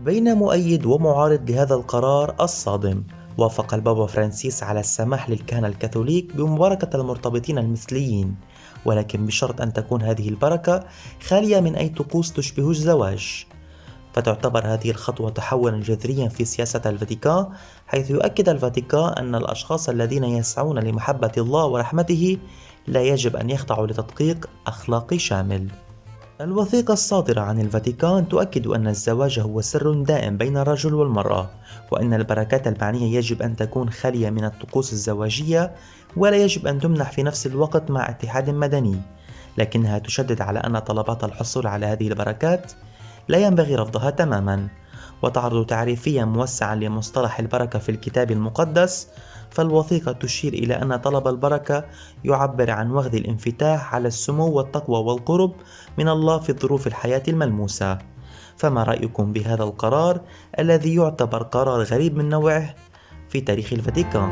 بين مؤيد ومعارض لهذا القرار الصادم. وافق البابا فرانسيس على السماح للكهنة الكاثوليك بمباركة المرتبطين المثليين، ولكن بشرط أن تكون هذه البركة خالية من أي طقوس تشبه الزواج. فتعتبر هذه الخطوة تحولا جذريا في سياسة الفاتيكان، حيث يؤكد الفاتيكان أن الأشخاص الذين يسعون لمحبة الله ورحمته لا يجب أن يخضعوا لتدقيق أخلاقي شامل. الوثيقة الصادرة عن الفاتيكان تؤكد أن الزواج هو سر دائم بين الرجل والمرأة، وأن البركات المعنية يجب أن تكون خالية من الطقوس الزواجية، ولا يجب أن تمنح في نفس الوقت مع اتحاد مدني. لكنها تشدد على أن طلبات الحصول على هذه البركات لا ينبغي رفضها تماما، وتعرض تعريفيا موسعا لمصطلح البركة في الكتاب المقدس. فالوثيقة تشير إلى أن طلب البركة يعبر عن وغد الانفتاح على السمو والتقوى والقرب من الله في ظروف الحياة الملموسة. فما رأيكم بهذا القرار الذي يعتبر قرار غريب من نوعه في تاريخ الفاتيكان؟